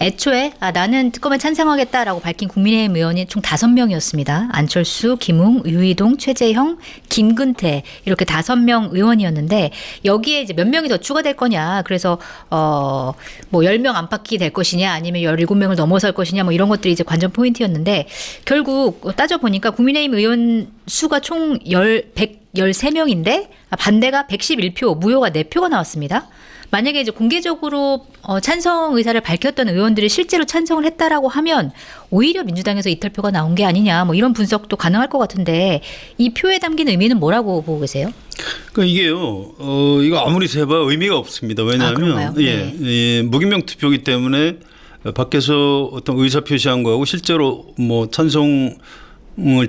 애초에 나는 특검에 찬성하겠다라고 밝힌 국민의힘 의원이 총 5명이었습니다. 안철수, 김웅, 유희동, 최재형, 김근태 이렇게 5명 의원이었는데 여기에 이제 몇 명이 더 추가될 거냐. 그래서 뭐 10명 안팎이 될 것이냐 아니면 17명을 넘어설 것이냐 뭐 이런 것들이 이제 관전 포인트였는데 결국 따져보니까 국민의힘 의원 수가 총 113명인데 반대가 111표, 무효가 4표가 나왔습니다. 만약에 이제 공개적으로 찬성 의사를 밝혔던 의원들이 실제로 찬성을 했다라고 하면 오히려 민주당에서 이탈표가 나온 게 아니냐 뭐 이런 분석도 가능할 것 같은데 이 표에 담긴 의미는 뭐라고 보고 계세요? 그러니까 이게요, 이거 아무리 세봐 의미가 없습니다. 왜냐하면 예, 무기명 투표이기 때문에 밖에서 어떤 의사 표시한 거하고 실제로 뭐 찬성을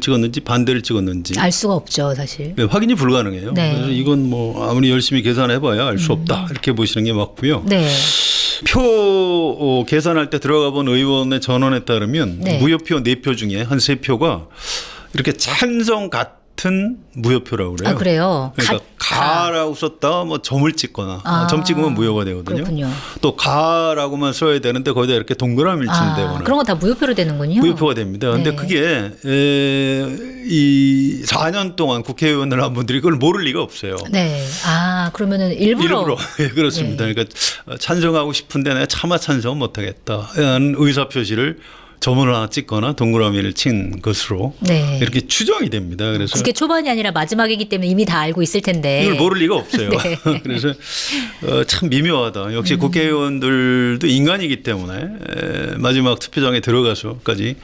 찍었는지 반대를 찍었는지 알 수가 없죠, 사실. 네, 확인이 불가능해요. 네. 그래서 이건 뭐 아무리 열심히 계산해봐야 알 수 없다 이렇게 보시는 게 맞고요. 네. 표 계산할 때 들어가 본 의원의 전원에 따르면 네. 무효표 4표 중에 한 3표가 이렇게 찬성 같은 무효표라고 그래요. 아, 그래요? 그러니까 가라고 썼다 뭐 점을 찍거나 점 찍으면 무효가 되거든요. 그렇군요. 또 가라고만 써야 되는데 거기다 이렇게 동그라미를 친다거나 그런 거 다 무효표로 되는군요. 무효표가 됩니다. 그런데 네. 그게 이 4년 동안 국회의원을 한 분들이 그걸 모를 리가 없어요. 네. 그러면은 일부러. 예, 그렇습니다. 네. 그러니까 찬성하고 싶은데 내가 차마 찬성 못하겠다. 이런 의사표시를 점을 하나 찍거나 동그라미를 친 것으로 네. 이렇게 추정이 됩니다. 그래서 국회 초반이 아니라 마지막이기 때문에 이미 다 알고 있을 텐데. 이걸 모를 리가 없어요. 네. 그래서 참 미묘하다. 역시 국회의원들도 인간이기 때문에 마지막 투표장에 들어가서까지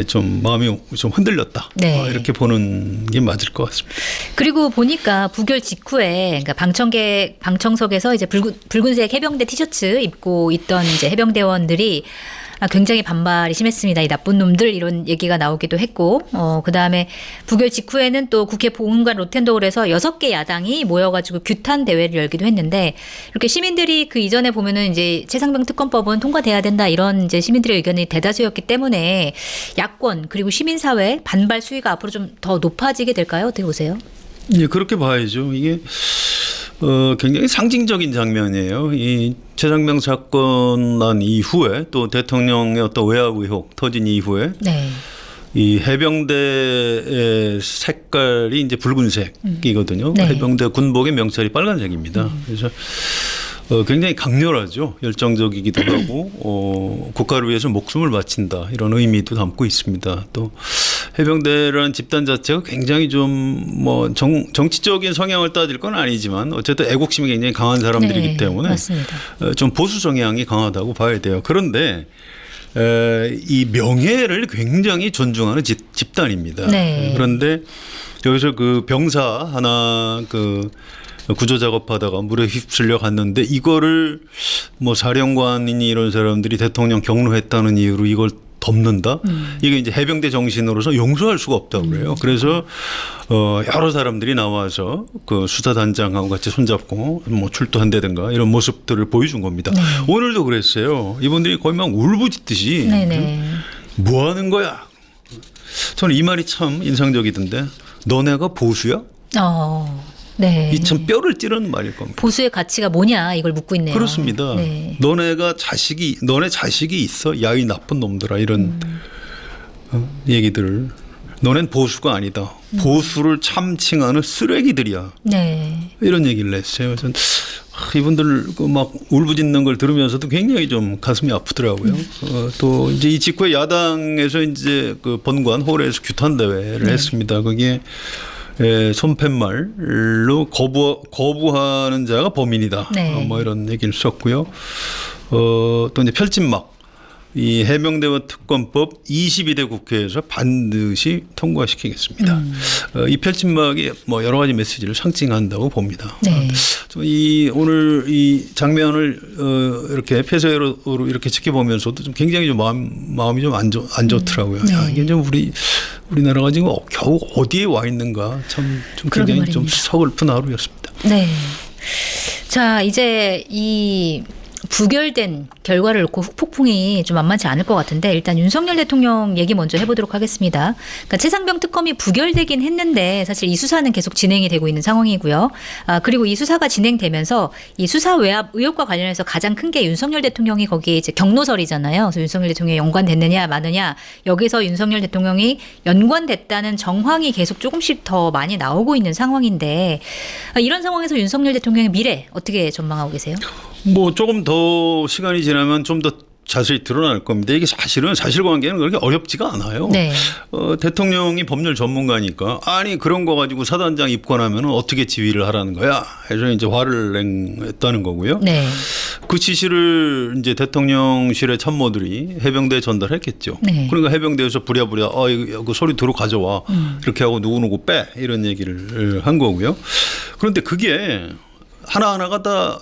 좀 마음이 좀 흔들렸다. 네. 이렇게 보는 게 맞을 것 같습니다. 그리고 보니까 부결 직후에 그러니까 방청석에서 이제 붉은색 해병대 티셔츠 입고 있던 이제 해병대원들이 굉장히 반발이 심했습니다. 이 나쁜 놈들 이런 얘기가 나오기도 했고 그다음에 부결 직후에는 또 국회 보훈관 로텐도홀에서 6개 야당이 모여가지고 규탄 대회를 열기도 했는데 이렇게 시민들이 그 이전에 보면은 이제 최상병 특검법은 통과돼야 된다 이런 이제 시민들의 의견이 대다수였기 때문에 야권 그리고 시민사회 반발 수위가 앞으로 좀 더 높아지게 될까요? 어떻게 보세요? 예, 그렇게 봐야죠. 이게 굉장히 상징적인 장면이에요. 이 최상병 사건 난 이후에 또 대통령의 어떤 외압 의혹 터진 이후에 네. 이 해병대의 색깔이 이제 붉은색이거든요. 네. 해병대 군복의 명찰이 빨간색입니다. 그래서 굉장히 강렬하죠. 열정적이기도 하고 국가를 위해서 목숨을 바친다 이런 의미도 담고 있습니다. 또 해병대라는 집단 자체가 굉장히 좀 뭐 정치적인 성향을 따질 건 아니지만 어쨌든 애국심이 굉장히 강한 사람들이기 네, 때문에 맞습니다. 좀 보수 성향이 강하다고 봐야 돼요. 그런데 이 명예를 굉장히 존중하는 집단입니다. 네. 그런데 여기서 그 병사 하나 구조 작업하다가 물에 휩쓸려 갔는데 이거를 뭐 사령관이니 이런 사람들이 대통령 경로했다는 이유로 이걸 덮는다? 이게 이제 해병대 정신으로서 용서할 수가 없다고 그래요. 그래서 여러 사람들이 나와서 그 수사단장하고 같이 손잡고 뭐 출두한다든가 이런 모습들을 보여준 겁니다. 네. 오늘도 그랬어요. 이분들이 거의 막 울부짖듯이 네네. 뭐 하는 거야? 저는 이 말이 참 인상적이던데 너네가 보수야? 네. 이 참 뼈를 찌르는 말일 겁니다. 보수의 가치가 뭐냐 이걸 묻고 있네요. 그렇습니다. 네. 너네 자식이 있어? 야, 이 나쁜 놈들아. 이런 얘기들을. 너넨 보수가 아니다. 보수를 참칭하는 쓰레기들이야. 네. 이런 얘기를 했어요. 전 이분들 막 울부짖는 걸 들으면서도 굉장히 좀 가슴이 아프더라고요. 또 이제 이 직후에 야당에서 이제 그 본관 홀에서 규탄 대회를 했습니다. 그게 손팻말로 거부하는 자가 범인이다. 네. 뭐 이런 얘기를 썼고요. 또 이제 펼침막. 이 해병대와 특검법 22대 국회에서 반드시 통과시키겠습니다. 이 펼침막이 뭐 여러 가지 메시지를 상징한다고 봅니다. 네. 오늘 이 장면을 이렇게 폐쇄로 이렇게 지켜보면서도 좀 굉장히 좀 마음이 좀 안 좋더라고요. 네. 야, 이게 좀 우리나라가 지금 겨우 어디에 와 있는가 참 좀 굉장히 좀 서글픈 하루였습니다. 네. 자, 이제 이 부결된 결과를 놓고 후폭풍이 좀 만만치 않을 것 같은데 일단 윤석열 대통령 얘기 먼저 해보도록 하겠습니다. 그러니까 최상병 특검이 부결되긴 했는데 사실 이 수사는 계속 진행이 되고 있는 상황이고요. 그리고 이 수사가 진행되면서 이 수사 외압 의혹과 관련해서 가장 큰 게 윤석열 대통령이 거기에 이제 경로설이잖아요. 그래서 윤석열 대통령이 연관됐느냐 마느냐 여기서 윤석열 대통령이 연관됐다는 정황이 계속 조금씩 더 많이 나오고 있는 상황인데 이런 상황에서 윤석열 대통령의 미래 어떻게 전망하고 계세요? 뭐 조금 더 시간이 지나면 좀 더 자세히 드러날 겁니다. 이게 사실은 사실관계는 그렇게 어렵지가 않아요. 네. 대통령이 법률 전문가니까 아니 그런 거 가지고 사단장 입건하면 어떻게 지휘를 하라는 거야. 해서 이제 화를 냈다는 거고요. 네. 그 지시를 이제 대통령실의 참모들이 해병대에 전달했겠죠. 네. 그러니까 해병대에서 부랴부랴 이거 그 소리 들어 가져와 이렇게 하고 누구누구 빼 이런 얘기를 한 거고요. 그런데 그게 하나하나가 다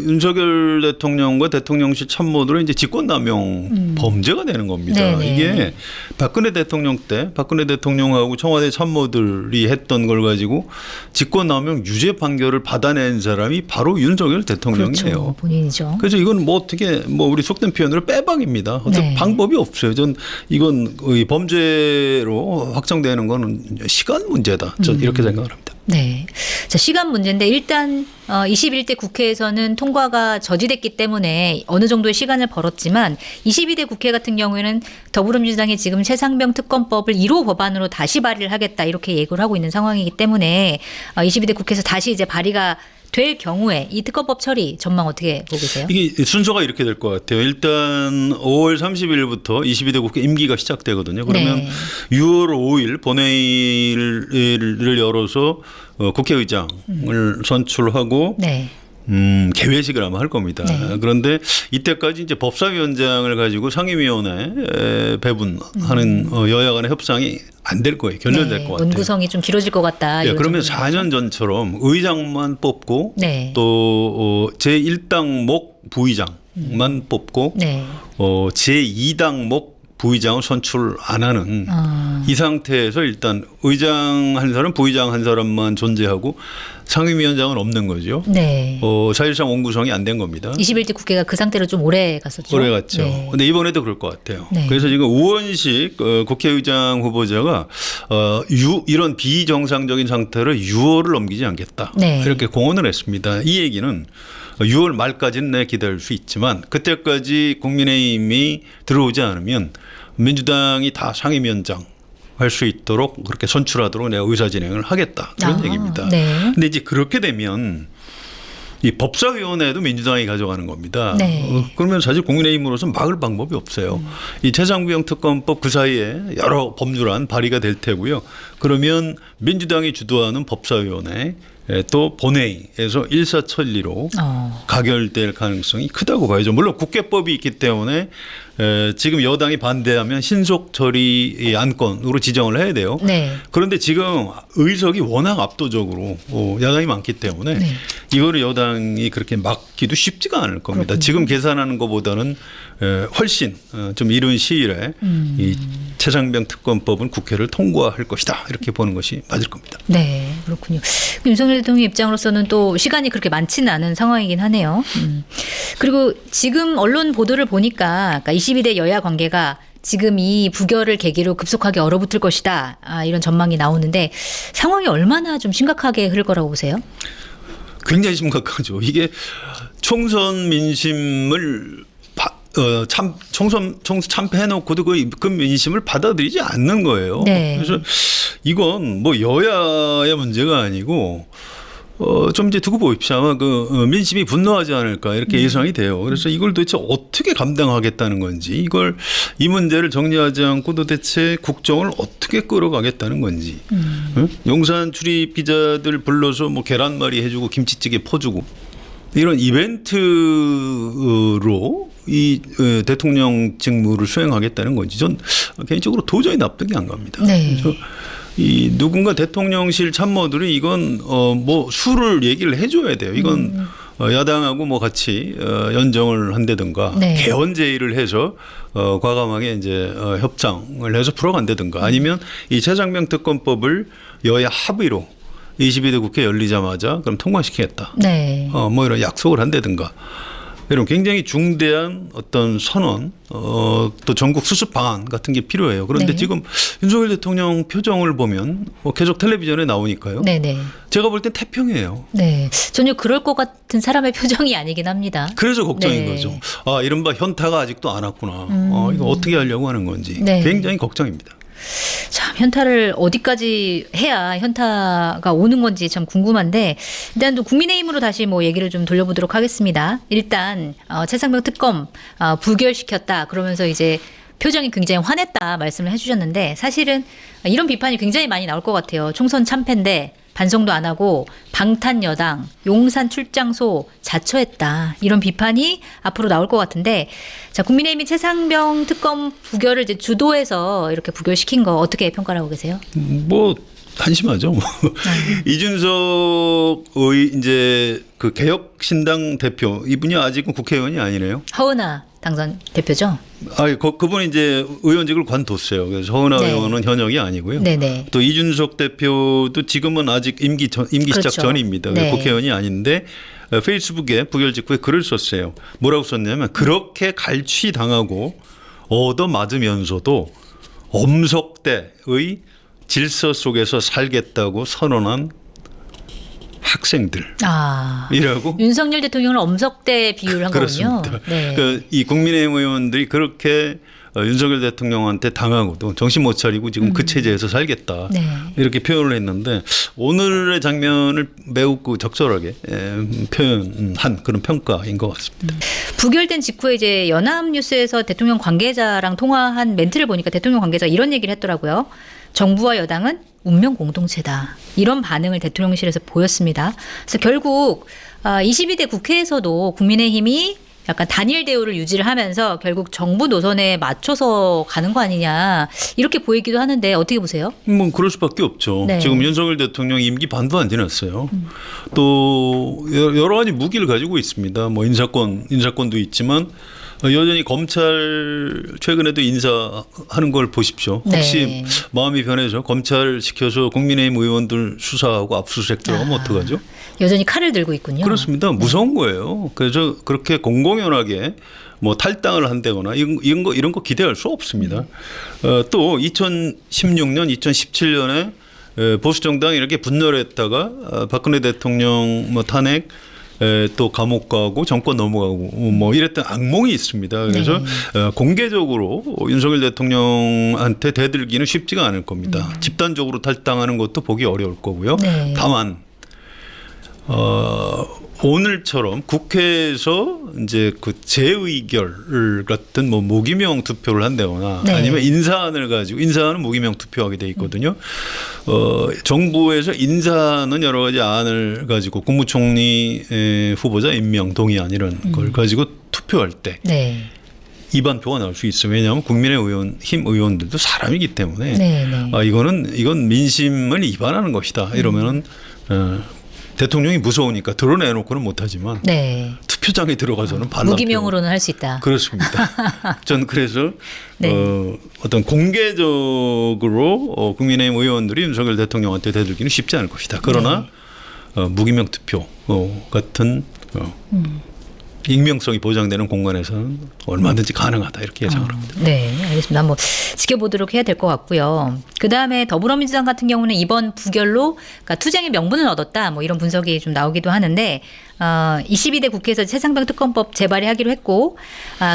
윤석열 대통령과 대통령실 참모들은 이제 직권남용 범죄가 되는 겁니다. 네네. 이게 박근혜 대통령 때 박근혜 대통령하고 청와대 참모들이 했던 걸 가지고 직권남용 유죄 판결을 받아낸 사람이 바로 윤석열 대통령이에요. 그렇죠. 본인이죠. 그래서 이건 뭐 어떻게 뭐 우리 속된 표현으로 빼박입니다. 어떤 네. 방법이 없어요. 전 이건 거의 범죄로 확정되는 거는 시간 문제다. 전 이렇게 생각을 합니다. 네. 자, 시간 문제인데 일단 21대 국회에서는 통과가 저지됐기 때문에 어느 정도의 시간을 벌었지만 22대 국회 같은 경우에는 더불어민주당이 지금 최상병 특검법을 1호 법안으로 다시 발의를 하겠다 이렇게 예고를 하고 있는 상황이기 때문에 22대 국회에서 다시 이제 발의가 될 경우에 이 특검법 처리 전망 어떻게 보고 계세요? 이게 순서가 이렇게 될 것 같아요. 일단 5월 30일부터 22대 국회 임기가 시작되거든요. 그러면 네. 6월 5일 본회의를 열어서 국회의장을 선출하고 네. 개회식을 아마 할 겁니다. 네. 그런데 이때까지 이제 법사위원장을 가지고 상임위원회 배분하는 여야 간의 협상이 안 될 거예요. 결렬될 것 같아요. 논구성이 좀 길어질 것 같다. 네, 이런 그러면 정도는 4년 전처럼 의장만 뽑고 네. 또 제1당목 부의장만 뽑고 네. 제2당목 부의장을 선출 안 하는 이 상태에서 일단 의장 한 사람, 부의장 한 사람만 존재하고 상임위원장은 없는 거죠. 네. 사실상 원구성이 안 된 겁니다. 21대 국회가 그 상태로 좀 오래 갔었죠. 오래 갔죠. 네. 근데 이번에도 그럴 것 같아요. 네. 그래서 지금 우원식 국회의장 후보자가 이런 비정상적인 상태를 6월을 넘기지 않겠다. 네. 이렇게 공언을 했습니다. 이 얘기는 6월 말까지는 내 기다릴 수 있지만 그때까지 국민의힘이 들어오지 않으면 민주당이 다 상임위원장 할 수 있도록 그렇게 선출하도록 내가 의사진행을 하겠다. 그런 얘기입니다. 네. 근데 이제 그렇게 되면 이 법사위원회도 민주당이 가져가는 겁니다. 네. 그러면 사실 국민의힘으로서는 막을 방법이 없어요. 이 최상병 특검법 그 사이에 여러 법률안 발의가 될 테고요. 그러면 민주당이 주도하는 법사위원회 또 본회의에서 일사천리로 가결될 가능성이 크다고 봐야죠. 물론 국회법이 있기 때문에 지금 여당이 반대하면 신속 처리 안건으로 지정을 해야 돼요. 네. 그런데 지금 의석이 워낙 압도적으로 야당이 많기 때문에 네. 이거를 여당이 그렇게 막기도 쉽지가 않을 겁니다. 그렇군요. 지금 계산하는 것보다는 훨씬 좀 이른 시일에 이 최상병 특검법은 국회를 통과할 것이다. 이렇게 보는 것이 맞을 겁니다. 네, 그렇군요. 윤석열 대통령 입장으로서는 또 시간이 그렇게 많지는 않은 상황이긴 하네요. 그리고 지금 언론 보도를 보니까 그러니까 22대 여야 관계가 지금 이 부결을 계기로 급속하게 얼어붙을 것이다. 이런 전망이 나오는데 상황이 얼마나 좀 심각하게 흐를 거라고 보세요? 굉장히 심각하죠. 이게 총선 민심을 총선 참패해놓고도 그 민심을 받아들이지 않는 거예요. 네. 그래서 이건 뭐 여야의 문제가 아니고 좀 이제 두고 보십시오. 아마 민심이 분노하지 않을까 이렇게 예상이 돼요. 그래서 이걸 도대체 어떻게 감당하겠다는 건지 이 문제를 정리하지 않고 도대체 국정을 어떻게 끌어가겠다는 건지 응? 용산 출입 기자들 불러서 뭐 계란말이 해주고 김치찌개 퍼주고 이런 이벤트로 이 대통령 직무를 수행하겠다는 건지 전 개인적으로 도저히 납득이 안 갑니다. 네. 그래서 이 누군가 대통령실 참모들이 이건 뭐 수를 얘기를 해줘야 돼요. 이건 야당하고 뭐 같이 연정을 한다든가 네. 개헌제의를 해서 과감하게 이제 협상을 해서 풀어간다든가 아니면 이 최상병 특검법을 여야 합의로 22대 국회 열리자마자 그럼 통과시키겠다. 네. 뭐 이런 약속을 한다든가 여러분 굉장히 중대한 어떤 선언, 또 전국 수습 방안 같은 게 필요해요. 그런데 네. 지금 윤석열 대통령 표정을 보면 계속 텔레비전에 나오니까요. 네네. 제가 볼 땐 태평이에요. 네. 전혀 그럴 것 같은 사람의 표정이 아니긴 합니다. 그래서 걱정인 네. 거죠. 아, 이른바 현타가 아직도 안 왔구나. 이거 어떻게 하려고 하는 건지 네. 굉장히 걱정입니다. 참 현타를 어디까지 해야 현타가 오는 건지 참 궁금한데 일단 또 국민의힘으로 다시 뭐 얘기를 좀 돌려보도록 하겠습니다. 일단 최상병 특검 부결시켰다 그러면서 이제 표정이 굉장히 화냈다 말씀을 해주셨는데 사실은 이런 비판이 굉장히 많이 나올 것 같아요. 총선 참패인데 반성도 안 하고 방탄여당, 용산 출장소 자처했다. 이런 비판이 앞으로 나올 것 같은데 자 국민의힘이 최상병 특검 부결을 이제 주도해서 이렇게 부결시킨 거 어떻게 평가를 하고 계세요? 뭐 한심하죠. 뭐. 이준석의 이제 그 개혁신당 대표 이분이 아직은 국회의원이 아니네요. 허은하 당선 대표죠? 그분이 이제 의원직을 관뒀어요. 그래서 허은하 네. 의원은 현역이 아니고요. 네네. 또 이준석 대표도 지금은 아직 임기 시작 그렇죠. 전입니다. 네. 국회의원이 아닌데 페이스북에 부결 직후에 글을 썼어요. 뭐라고 썼냐면 그렇게 갈취당하고 얻어맞으면서도 엄석대의 질서 속에서 살겠다고 선언한 학생들. 이라고 윤석열 대통령을 엄석대 비유를 한 거군요. 그렇습니다. 네. 이 국민의힘 의원들이 그렇게 윤석열 대통령한테 당하고도 정신 못 차리고 지금 그 체제에서 살겠다. 네. 이렇게 표현을 했는데 오늘의 장면을 매우 적절하게 표현한 그런 평가인 것 같습니다. 부결된 직후에 이제 연합뉴스에서 대통령 관계자랑 통화한 멘트를 보니까 대통령 관계자가 이런 얘기를 했더라고요. 정부와 여당은 운명 공동체다. 이런 반응을 대통령실에서 보였습니다. 그래서 결국 22대 국회에서도 국민의힘이 약간 단일 대우를 유지를 하면서 결국 정부 노선에 맞춰서 가는 거 아니냐 이렇게 보이기도 하는데 어떻게 보세요? 뭐 그럴 수밖에 없죠. 네. 지금 윤석열 대통령 임기 반도 안 지났어요. 또 여러 가지 무기를 가지고 있습니다. 뭐 인사권도 있지만 여전히 검찰 최근에도 인사하는 걸 보십시오. 혹시 네. 마음이 변해서 검찰 시켜서 국민의힘 의원들 수사하고 압수수색 들어가면 어떡하죠? 여전히 칼을 들고 있군요. 그렇습니다. 무서운 거예요. 그래서 그렇게 공공연하게 뭐 탈당을 한다거나 이런 거 기대할 수 없습니다. 또 2016년, 2017년에 보수 정당이 이렇게 분열했다가 박근혜 대통령 뭐 탄핵 또 감옥 가고 정권 넘어가고 뭐 이랬던 악몽이 있습니다. 그래서 네. 공개적으로 윤석열 대통령한테 대들기는 쉽지가 않을 겁니다. 집단적으로 탈당하는 것도 보기 어려울 거고요. 네. 다만 오늘처럼 국회에서 이제 그 재의결 같은 뭐 무기명 투표를 한다거나 네. 아니면 인사안을 가지고 인사안은 무기명 투표하게 돼 있거든요. 정부에서 인사는 여러 가지 안을 가지고 국무총리 후보자 임명 동의안 이런 걸 가지고 투표할 때 네. 이반표가 나올 수 있어요. 왜냐하면 힘 의원들도 사람이기 때문에 네, 네. 이건 민심을 위반하는 것이다. 이러면은 대통령이 무서우니까 드러내놓고는 못하지만 네. 투표장에 들어가서는 반란표. 무기명으로는 할 수 있다. 그렇습니다. 전 그래서 네. 어떤 공개적으로 국민의힘 의원들이 윤석열 대통령한테 대들기는 쉽지 않을 것이다. 그러나 무기명 투표 같은 익명성이 보장되는 공간에서는 얼마든지 가능하다 이렇게 예상을 합니다. 네, 알겠습니다. 한번 지켜보도록 해야 될 것 같고요. 그 다음에 더불어민주당 같은 경우는 이번 부결로 그러니까 투쟁의 명분을 얻었다. 뭐 이런 분석이 좀 나오기도 하는데 22대 국회에서 최상병 특검법 재발의하기로 했고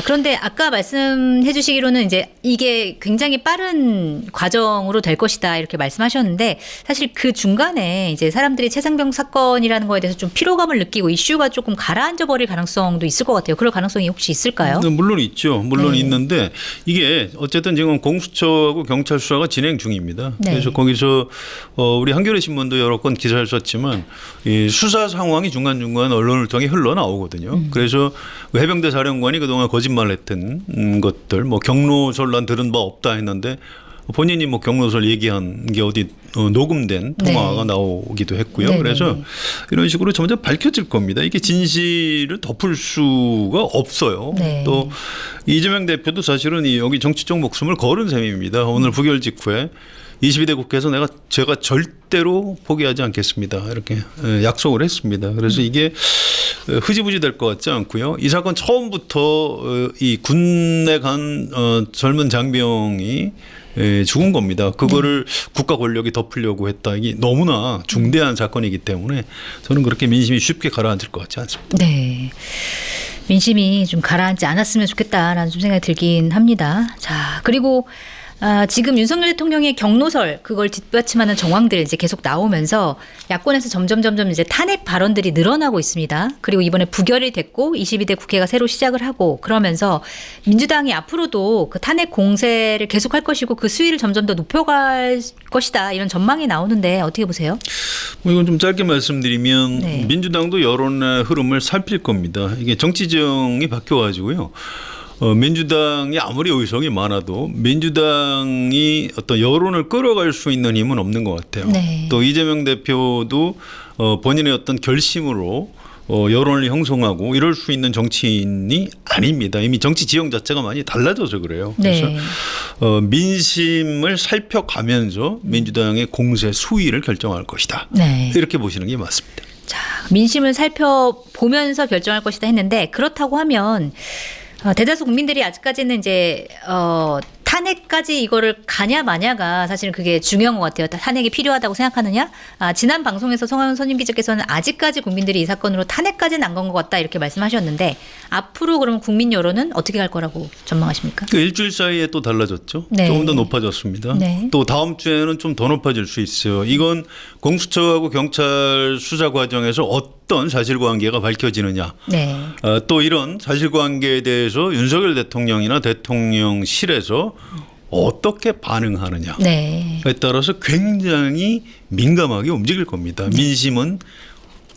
그런데 아까 말씀해 주시기로는 이제 이게 굉장히 빠른 과정으로 될 것이다 이렇게 말씀하셨는데 사실 그 중간에 이제 사람들이 최상병 사건이라는 거에 대해서 좀 피로감을 느끼고 이슈가 조금 가라앉아 버릴 가능성도 있을 것 같아요. 그럴 가능성이 혹시 있을까요? 물론 있죠. 물론 네. 있는데 이게 어쨌든 지금 공수처하고 경찰 수사가 진행 중입니다. 네. 그래서 거기서 우리 한겨레 신문도 여러 건 기사를 썼지만 이 수사 상황이 중간중간 언론을 통해 흘러나오거든요. 그래서 해병대 사령관이 그동안 거짓말했던 것들 뭐 경로설 난 들은 바 없다 했는데 본인이 뭐 경로설 얘기한 게 어디 녹음된 통화가 네. 나오기도 했고요. 네네네. 그래서 이런 식으로 점점 밝혀질 겁니다. 이게 진실을 덮을 수가 없어요. 네. 또 이재명 대표도 사실은 여기 정치적 목숨을 걸은 셈입니다. 오늘 부결 직후에 22대 국회에서 제가 절대로 포기하지 않겠습니다. 이렇게 약속을 했습니다. 그래서 이게 흐지부지 될 것 같지 않고요. 이 사건 처음부터 이 군에 간 젊은 장병이 죽은 겁니다. 그거를 국가 권력이 덮으려고 했다. 이게 너무나 중대한 사건이기 때문에 저는 그렇게 민심이 쉽게 가라앉을 것 같지 않습니다. 네. 민심이 좀 가라앉지 않았으면 좋겠다라는 좀 생각이 들긴 합니다. 자, 그리고 지금 윤석열 대통령의 경로설 그걸 뒷받침하는 정황들 이제 계속 나오면서 야권에서 점점 이제 탄핵 발언들이 늘어나고 있습니다. 그리고 이번에 부결이 됐고 22대 국회가 새로 시작을 하고 그러면서 민주당이 앞으로도 그 탄핵 공세를 계속할 것이고 그 수위를 점점 더 높여갈 것이다 이런 전망이 나오는데 어떻게 보세요? 뭐 이건 좀 짧게 말씀드리면 네. 민주당도 여론의 흐름을 살필 겁니다. 이게 정치 지형이 바뀌어가지고요. 민주당이 아무리 의석이 많아도 민주당이 어떤 여론을 끌어갈 수 있는 힘은 없는 것 같아요. 네. 또 이재명 대표도 본인의 어떤 결심으로 여론을 형성하고 이럴 수 있는 정치인이 아닙니다. 이미 정치 지형 자체가 많이 달라져서 그래요. 그래서 네. 민심을 살펴가면서 민주당의 공세 수위를 결정할 것이다. 네. 이렇게 보시는 게 맞습니다. 자, 민심을 살펴보면서 결정할 것이다 했는데 그렇다고 하면 대다수 국민들이 아직까지는 이제 탄핵까지 이거를 가냐 마냐가 사실은 그게 중요한 것 같아요. 탄핵이 필요하다고 생각하느냐? 지난 방송에서 성환 선임기자께서는 아직까지 국민들이 이 사건으로 탄핵까지는 안 간 것 같다 이렇게 말씀하셨는데 앞으로 그러면 국민 여론은 어떻게 갈 거라고 전망하십니까? 그 일주일 사이에 또 달라졌죠. 네. 조금 더 높아졌습니다. 네. 또 다음 주에는 좀 더 높아질 수 있어요. 이건 공수처하고 경찰 수사 과정에서 어떤 사실관계가 밝혀지느냐. 네. 또 이런 사실관계에 대해서 윤석열 대통령이나 대통령실에서 어떻게 반응하느냐에 네. 따라서 굉장히 민감하게 움직일 겁니다. 민심은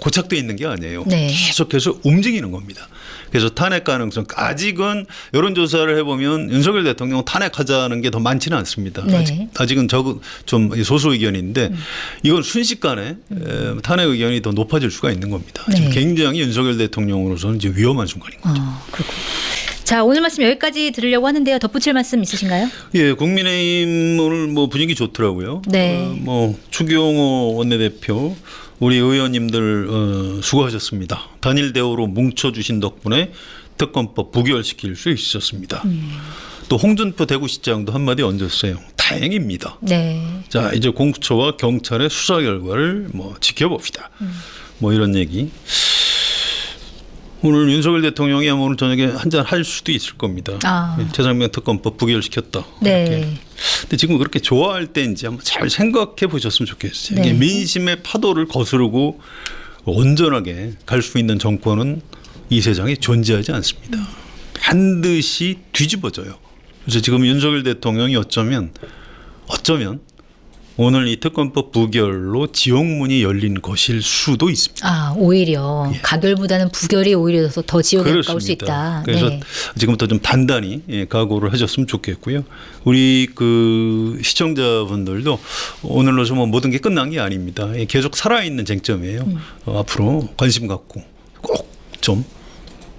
고착되어 있는 게 아니에요. 네. 계속해서 움직이는 겁니다. 그래서 탄핵 가능성 아직은 여론조사를 해보면 윤석열 대통령 탄핵하자는 게 더 많지는 않습니다. 네. 아직은 좀 소수 의견인데 이건 순식간에 탄핵 의견이 더 높아질 수가 있는 겁니다. 네. 지금 굉장히 윤석열 대통령으로서는 이제 위험한 순간인 거죠. 그렇군요. 자, 오늘 말씀 여기까지 들으려고 하는데요. 덧붙일 말씀 있으신가요? 예, 국민의힘 오늘 뭐 분위기 좋더라고요. 네. 추경호 원내대표 우리 의원님들 수고하셨습니다. 단일 대우로 뭉쳐주신 덕분에 특검법 부결시킬 수 있었습니다. 또 홍준표 대구시장도 한마디 얹었어요. 다행입니다. 네. 자, 이제 공수처와 경찰의 수사 결과를 지켜봅시다. 이런 얘기. 오늘 윤석열 대통령이 아마 오늘 저녁에 한잔 할 수도 있을 겁니다. 최상병 특검법 부결시켰다. 네. 이렇게. 근데 지금 그렇게 좋아할 때인지 한번 잘 생각해 보셨으면 좋겠어요. 네. 이게 민심의 파도를 거스르고 온전하게 갈 수 있는 정권은 이 세상에 존재하지 않습니다. 반드시 뒤집어져요. 그래서 지금 윤석열 대통령이 어쩌면 오늘 이 특검법 부결로 지옥문이 열린 것일 수도 있습니다. 오히려 예. 가결보다는 부결이 오히려 더 지옥에 가까울 수 있다. 그래서 네. 지금부터 좀 단단히 각오를 하셨으면 좋겠고요. 우리 그 시청자분들도 오늘로서 모든 게 끝난 게 아닙니다. 계속 살아있는 쟁점이에요. 앞으로 관심 갖고 꼭 좀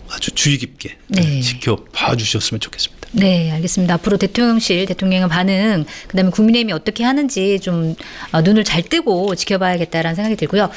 아주 주의 깊게 네. 지켜봐 주셨으면 좋겠습니다. 네, 알겠습니다. 앞으로 대통령실, 대통령의 반응, 그다음에 국민의힘이 어떻게 하는지 좀 눈을 잘 뜨고 지켜봐야겠다라는 생각이 들고요.